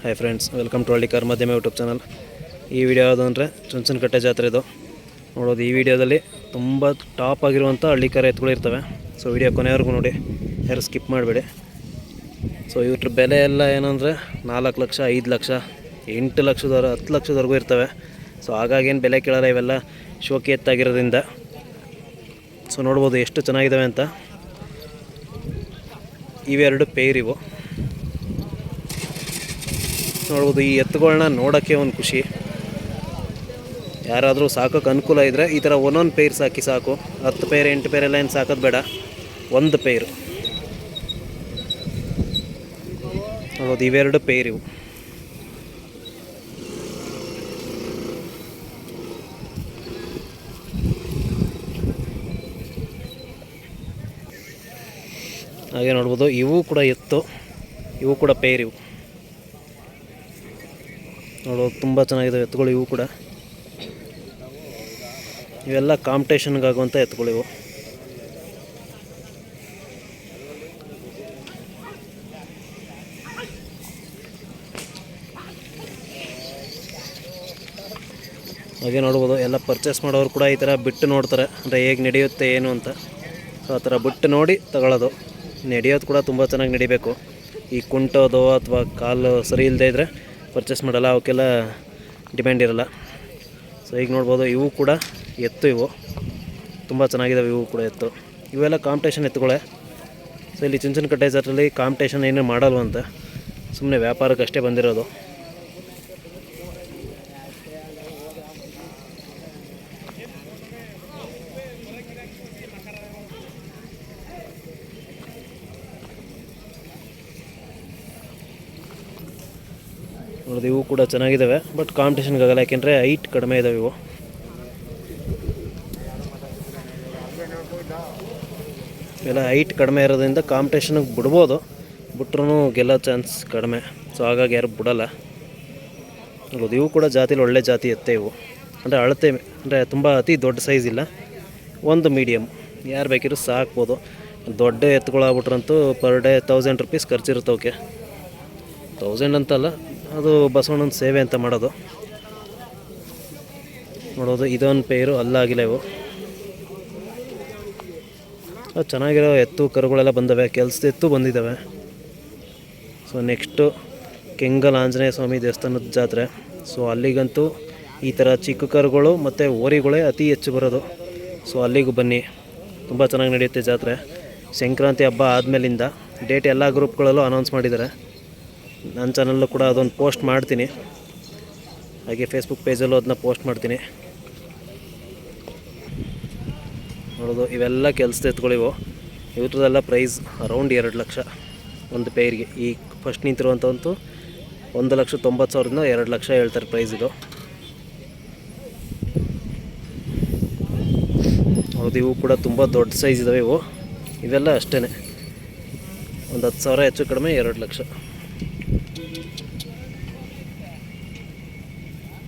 Hi friends, welcome to Hallikar Madhyama YouTube channel. ಈ video ಯಾವುದು ಅಂದರೆ ಚುಂಚನಕಟ್ಟೆ ಜಾತ್ರೆ ಇದು ನೋಡೋದು. ಈ ವಿಡಿಯೋದಲ್ಲಿ ತುಂಬ ಟಾಪ್ ಆಗಿರುವಂಥ ಹಳ್ಳಿಕಾರ ಎತ್ತುಗಳು ಇರ್ತವೆ. ಸೊ ವಿಡಿಯೋ ಕೊನೆವರೆಗೂ ನೋಡಿ, ಯಾರು ಸ್ಕಿಪ್ ಮಾಡಬೇಡಿ. ಸೊ ಇವ್ರ ಬೆಲೆ ಎಲ್ಲ ಏನಂದರೆ 4 ಲಕ್ಷ, 5 ಲಕ್ಷ, 8 ಲಕ್ಷದವರೆ, 10 ಲಕ್ಷದವರೆಗೂ ಇರ್ತವೆ. ಸೊ ಹಾಗಾಗೇನು ಬೆಲೆ ಕೇಳಲ್ಲ, ಇವೆಲ್ಲ ಶೋಕಿ ಎತ್ತಾಗಿರೋದ್ರಿಂದ. ಸೊ ನೋಡ್ಬೋದು ಎಷ್ಟು ಚೆನ್ನಾಗಿದ್ದಾವೆ ಅಂತ. ಇವೆರಡು ಪೇರ್ ಇವು ನೋಡ್ಬೋದು. ಈ ಎತ್ತುಗಳನ್ನ ನೋಡೋಕ್ಕೆ ಒಂದು ಖುಷಿ. ಯಾರಾದರೂ ಸಾಕೋಕ್ಕೆ ಅನುಕೂಲ ಇದ್ದರೆ ಈ ಥರ ಒಂದೊಂದು ಪೇರ್ ಸಾಕಿ ಸಾಕು. 10 ಪೇರ್ 8 ಪೇರ್ ಎಲ್ಲ ಏನು ಸಾಕೋದು ಬೇಡ, ಒಂದು ಪೇರು ನೋಡ್ಬೋದು. ಇವೆರಡು ಪೇರ್ ಇವು. ಹಾಗೆ ನೋಡ್ಬೋದು, ಇವು ಕೂಡ ಎತ್ತು, ಇವು ಕೂಡ ಪೇರ್ ಇವು ನೋಡೋದು. ತುಂಬ ಚೆನ್ನಾಗಿದ್ದಾವೆ ಎತ್ತುಗಳು ಇವು ಕೂಡ. ಇವೆಲ್ಲ ಕಾಂಪಿಟೇಷನ್ಗಾಗುವಂಥ ಎತ್ತುಗಳು ಇವು. ಹಾಗೆ ನೋಡ್ಬೋದು, ಎಲ್ಲ ಪರ್ಚೇಸ್ ಮಾಡೋರು ಕೂಡ ಈ ಥರ ಬಿಟ್ಟು ನೋಡ್ತಾರೆ, ಅಂದರೆ ಹೇಗೆ ನಡೆಯುತ್ತೆ ಏನು ಅಂತ. ಸೊ ಆ ಥರ ಬಿಟ್ಟು ನೋಡಿ ತಗೊಳ್ಳೋದು. ನಡೆಯೋದು ಕೂಡ ತುಂಬ ಚೆನ್ನಾಗಿ ನಡಿಬೇಕು. ಈ ಕುಂಟೋದು ಅಥವಾ ಕಾಲು ಸರಿ ಇಲ್ಲದೆ ಇದ್ದರೆ ಪರ್ಚೇಸ್ ಮಾಡಲ್ಲ, ಅವಕ್ಕೆಲ್ಲ ಡಿಮ್ಯಾಂಡ್ ಇರಲ್ಲ. ಸೊ ಈಗ ನೋಡ್ಬೋದು, ಇವು ಕೂಡ ಎತ್ತು, ಇವು ತುಂಬ ಚೆನ್ನಾಗಿದ್ದಾವೆ. ಇವು ಕೂಡ ಎತ್ತು, ಇವೆಲ್ಲ ಕಾಂಪಿಟೇಷನ್ ಎತ್ತುಗಳೇ. ಸೊ ಇಲ್ಲಿ ಚುಂಚನಕಟ್ಟೆ ಜಾತ್ರೆಯಲ್ಲಿ ಕಾಂಪಿಟೇಷನ್ ಏನೂ ಮಾಡಲ್ವಂತ, ಸುಮ್ಮನೆ ವ್ಯಾಪಾರಕ್ಕಷ್ಟೇ ಬಂದಿರೋದು. ನೋಡೋದು, ಇವು ಕೂಡ ಚೆನ್ನಾಗಿದ್ದಾವೆ, ಬಟ್ ಕಾಂಪಿಟೇಷನ್ಗಾಗಲ್ಲ, ಯಾಕೆಂದರೆ ಹೈಟ್ ಕಡಿಮೆ ಇದ್ದಾವೆ ಇವು. ಇವೆಲ್ಲ ಹೈಟ್ ಕಡಿಮೆ ಇರೋದ್ರಿಂದ ಕಾಂಪಿಟೇಷನ್ಗೆ ಬಿಡ್ಬೋದು, ಬಿಟ್ರೂ ಗೆಲ್ಲೋ ಚಾನ್ಸ್ ಕಡಿಮೆ. ಸೊ ಹಾಗಾಗಿ ಯಾರು ಬಿಡೋಲ್ಲ. ನೋಡೋದು, ಇವು ಕೂಡ ಜಾತಿಲಿ ಒಳ್ಳೆ ಜಾತಿ ಎತ್ತೆ ಇವು. ಅಂದರೆ ಅಳತೆ, ಅಂದರೆ ತುಂಬ ಅತಿ ದೊಡ್ಡ ಸೈಜ್ ಇಲ್ಲ, ಒಂದು ಮೀಡಿಯಮ್, ಯಾರು ಬೇಕಿದ್ರು ಸಾಕ್ಬೋದು. ದೊಡ್ಡ ಎತ್ತುಗಳಾಗ್ಬಿಟ್ರಂತೂ ಪರ್ ಡೇ 1000 ರೂಪೀಸ್ ಖರ್ಚಿರುತ್ತೆ ಅವಕ್ಕೆ. 1000 ಅಂತಲ್ಲ, ಅದು ಬಸವಣ್ಣನ ಸೇವೆ ಅಂತ ಮಾಡೋದು. ನೋಡೋದು, ಇದೊಂದು ಪೇರು ಅಲ್ಲಾಗಿಲ್ಲ ಇವು. ಚೆನ್ನಾಗಿರೋ ಎತ್ತು ಕರುಗಳೆಲ್ಲ ಬಂದವೆ, ಕೆಲಸದ ಎತ್ತು ಬಂದಿದ್ದಾವೆ. ಸೊ ನೆಕ್ಸ್ಟು ಕೆಂಗಲ್ ಆಂಜನೇಯ ಸ್ವಾಮಿ ದೇವಸ್ಥಾನದ ಜಾತ್ರೆ. ಸೊ ಅಲ್ಲಿಗಂತೂ ಈ ಥರ ಚಿಕ್ಕ ಕರುಗಳು ಮತ್ತು ಓರಿಗಳೇ ಅತಿ ಹೆಚ್ಚು ಬರೋದು. ಸೊ ಅಲ್ಲಿಗೂ ಬನ್ನಿ, ತುಂಬ ಚೆನ್ನಾಗಿ ನಡೆಯುತ್ತೆ ಜಾತ್ರೆ. ಸಂಕ್ರಾಂತಿ ಹಬ್ಬ ಆದಮೇಲಿಂದ ಡೇಟ್ ಎಲ್ಲ ಗ್ರೂಪ್ಗಳಲ್ಲೂ ಅನೌನ್ಸ್ ಮಾಡಿದ್ದಾರೆ. ನನ್ನ ಚಾನಲ್ಲೂ ಕೂಡ ಅದೊಂದು ಪೋಸ್ಟ್ ಮಾಡ್ತೀನಿ, ಹಾಗೆ ಫೇಸ್ಬುಕ್ ಪೇಜಲ್ಲೂ ಅದನ್ನ ಪೋಸ್ಟ್ ಮಾಡ್ತೀನಿ. ನೋಡೋದು, ಇವೆಲ್ಲ ಕೆಲಸದ ಎತ್ತುಗಳಿವು. ಇವ್ರದ್ದೆಲ್ಲ ಪ್ರೈಸ್ ಅರೌಂಡ್ 2 ಲಕ್ಷ ಒಂದು ಪೇರ್ಗೆ. ಈ ಫಸ್ಟ್ ನಿಂತಿರುವಂಥವಂತೂ 1,90,000ದಿಂದ 2 ಲಕ್ಷ ಹೇಳ್ತಾರೆ ಪ್ರೈಸ್ ಇದು. ಹೌದು, ಇವು ಕೂಡ ತುಂಬ ದೊಡ್ಡ ಸೈಜ್ ಇದ್ದಾವೆ ಇವು. ಇವೆಲ್ಲ ಅಷ್ಟೇ, ಒಂದು 10,000 ಹೆಚ್ಚು ಕಡಿಮೆ 2 ಲಕ್ಷ.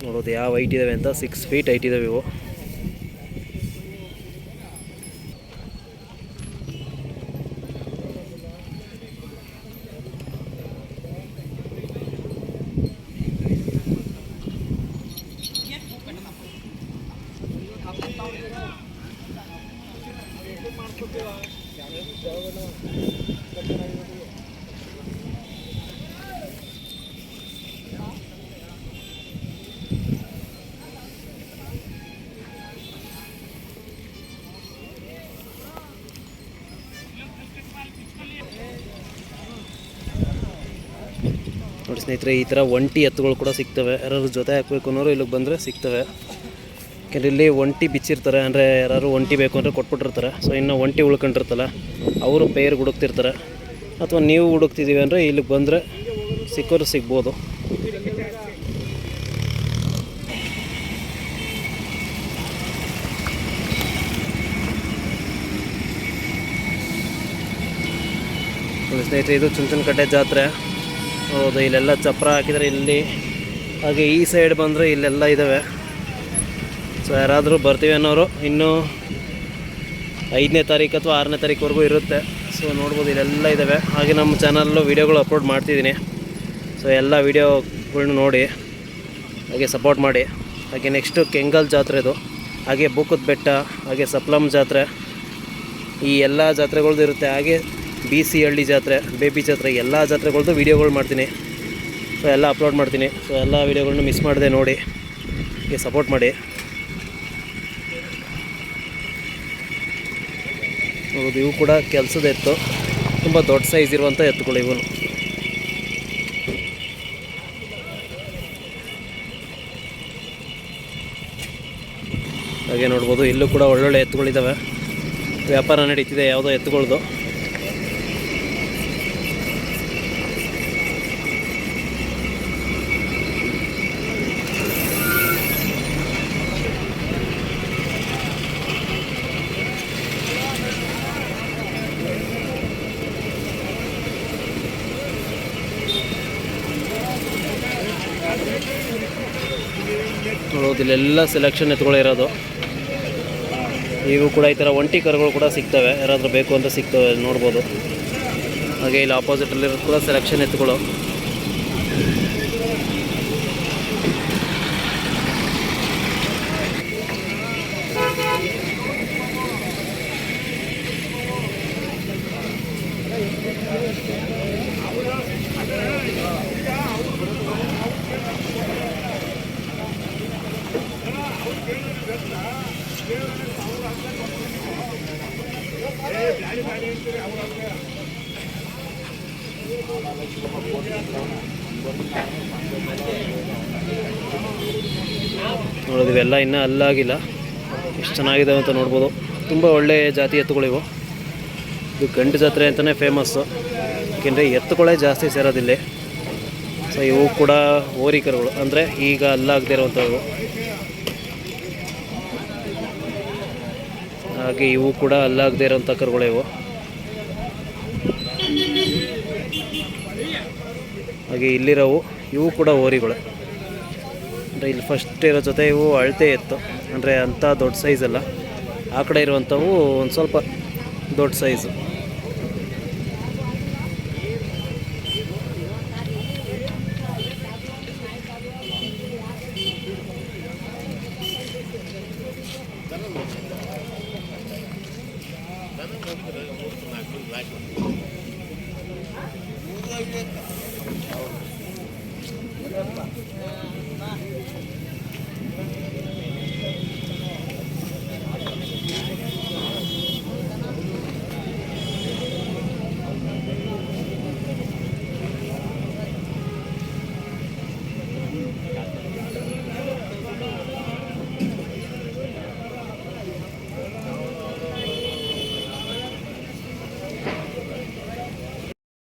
ನೋಡೋದು ಯಾವ ಹೈಟ್ ಇದ್ದಾವೆ ಅಂತ, 6 ಫೀಟ್ ಹೈಟ್ ಇದ್ದಾವೆ ಇವು. ನೋಡಿ ಸ್ನೇಹಿತರೆ, ಈ ಥರ ಒಂಟಿ ಎತ್ತುಗಳು ಕೂಡ ಸಿಗ್ತವೆ. ಯಾರಾದ್ರು ಜೊತೆ ಹಾಕಬೇಕು ಅನ್ನೋರು ಇಲ್ಲಿಗೆ ಬಂದರೆ ಸಿಗ್ತವೆ. ಯಾಕೆಂದರೆ ಇಲ್ಲಿ ಒಂಟಿ ಬಿಚ್ಚಿರ್ತಾರೆ, ಅಂದರೆ ಯಾರು ಒಂಟಿ ಬೇಕು ಅಂದರೆ ಕೊಟ್ಬಿಟ್ಟಿರ್ತಾರೆ. ಸೊ ಇನ್ನು ಒಂಟಿ ಉಳ್ಕೊಂಡಿರ್ತಲ್ಲ, ಅವರು ಪೇರ್ ಹುಡುಕ್ತಿರ್ತಾರೆ. ಅಥವಾ ನೀವು ಹುಡುಕ್ತಿದ್ದೀವಿ ಅಂದರೆ ಇಲ್ಲಿಗೆ ಬಂದರೆ ಸಿಕ್ಕೋರು ಸಿಗ್ಬೋದು. ಸ್ನೇಹಿತರೆ, ಇದು ಚುಂಚನಕಟ್ಟೆ ಜಾತ್ರೆ. ಹೌದು, ಇಲ್ಲೆಲ್ಲ ಚಪ್ರ ಹಾಕಿದರೆ ಇಲ್ಲಿ, ಹಾಗೆ ಈ ಸೈಡ್ ಬಂದರೆ ಇಲ್ಲೆಲ್ಲ ಇದ್ದಾವೆ. ಸೊ ಯಾರಾದರೂ ಬರ್ತೀವಿ ಅನ್ನೋರು ಇನ್ನೂ 5ನೇ ತಾರೀಕು ಅಥವಾ 6ನೇ ತಾರೀಕುವರೆಗೂ ಇರುತ್ತೆ. ಸೊ ನೋಡ್ಬೋದು, ಇಲ್ಲೆಲ್ಲ ಇದ್ದಾವೆ. ಹಾಗೆ ನಮ್ಮ ಚಾನಲ್ಲು ವೀಡಿಯೋಗಳು ಅಪ್ಲೋಡ್ ಮಾಡ್ತಿದ್ದೀನಿ. ಸೊ ಸೊ ಎಲ್ಲ ವೀಡಿಯೋಗಳ್ನ ನೋಡಿ ಹಾಗೆ ಸಪೋರ್ಟ್ ಮಾಡಿ. ಹಾಗೆ ನೆಕ್ಸ್ಟು ಕೆಂಗಲ್ ಜಾತ್ರೆದು, ಹಾಗೆ ಬೂಕದ ಬೆಟ್ಟ, ಹಾಗೆ ಸಪ್ಲಮ್ ಜಾತ್ರೆ, ಈ ಎಲ್ಲ ಜಾತ್ರೆಗಳ್ದು ಇರುತ್ತೆ. ಹಾಗೆ BC ಹಳ್ಳಿ ಜಾತ್ರೆ, ಬೇಬಿ ಜಾತ್ರೆ, ಎಲ್ಲ ಜಾತ್ರೆಗಳ್ದು ವೀಡಿಯೋಗಳು ಮಾಡ್ತೀನಿ. ಸೊ ಎಲ್ಲ ಅಪ್ಲೋಡ್ ಮಾಡ್ತೀನಿ. ಸೊ ಎಲ್ಲ ವೀಡಿಯೋಗಳನ್ನ ಮಿಸ್ ಮಾಡದೆ ನೋಡಿ, ಹಾಗೆ ಸಪೋರ್ಟ್ ಮಾಡಿ. ಹೌದು, ಇವು ಕೂಡ ಕೆಲಸದ ಎತ್ತು, ತುಂಬ ದೊಡ್ಡ ಸೈಜ್ ಇರುವಂಥ ಎತ್ತುಗಳು ಇವು. ಹಾಗೆ ನೋಡ್ಬೋದು, ಇಲ್ಲೂ ಕೂಡ ಒಳ್ಳೊಳ್ಳೆ ಎತ್ತುಗಳಿದ್ದಾವೆ. ವ್ಯಾಪಾರ ನಡೀತಿದೆ ಯಾವುದೋ ಎತ್ತುಗಳದು. ನೋಡೋದು ಇಲ್ಲೆಲ್ಲ ಸೆಲೆಕ್ಷನ್ ಎತ್ತುಗಳಿರೋದು. ಈಗೂ ಕೂಡ ಈ ಥರ ಒಂಟಿ ಕರುಗಳು ಕೂಡ ಸಿಗ್ತವೆ, ಯಾರಾದರೂ ಬೇಕು ಅಂತ ಸಿಗ್ತವೆ, ನೋಡ್ಬೋದು. ಹಾಗೆ ಇಲ್ಲಿ ಆಪೋಸಿಟಲ್ಲಿರೋದು ಕೂಡ ಸೆಲೆಕ್ಷನ್ ಎತ್ತುಗಳು. ನೋಡೋದು ಇವೆಲ್ಲ ಇನ್ನೂ ಅಲ್ಲಾಗಿಲ್ಲ, ಎಷ್ಟು ಚೆನ್ನಾಗಿದೆ ಅಂತ ನೋಡ್ಬೋದು. ತುಂಬ ಒಳ್ಳೆಯ ಜಾತಿ ಎತ್ತುಗಳಿವು. ಇದು ಗಂಡು ಜಾತ್ರೆ ಅಂತಲೇ ಫೇಮಸ್ಸು, ಏಕೆಂದರೆ ಎತ್ತುಗಳೇ ಜಾಸ್ತಿ ಸೇರೋದಿಲ್ಲ. ಸೊ ಇವು ಕೂಡ ಓರಿಕರುಗಳು, ಅಂದರೆ ಈಗ ಅಲ್ಲಾಗದೇ ಇರುವಂಥವು. ಹಾಗೆ ಇವು ಕೂಡ ಅಲ್ಲಾಗದೇ ಇರೋಂಥ ಕರುಗಳಿವು. ಹಾಗೆ ಇಲ್ಲಿರೋವು ಇವು ಕೂಡ ಓರಿಗಳು. ಅಂದರೆ ಇಲ್ಲಿ ಫಸ್ಟ್ ಇರೋ ಜೊತೆ ಇವು ಅಳತೆ ಎತ್ತು, ಅಂದರೆ ಅಂಥ ದೊಡ್ಡ ಸೈಜಲ್ಲ. ಆ ಕಡೆ ಇರುವಂಥವು ಒಂದು ಸ್ವಲ್ಪ ದೊಡ್ಡ ಸೈಜು.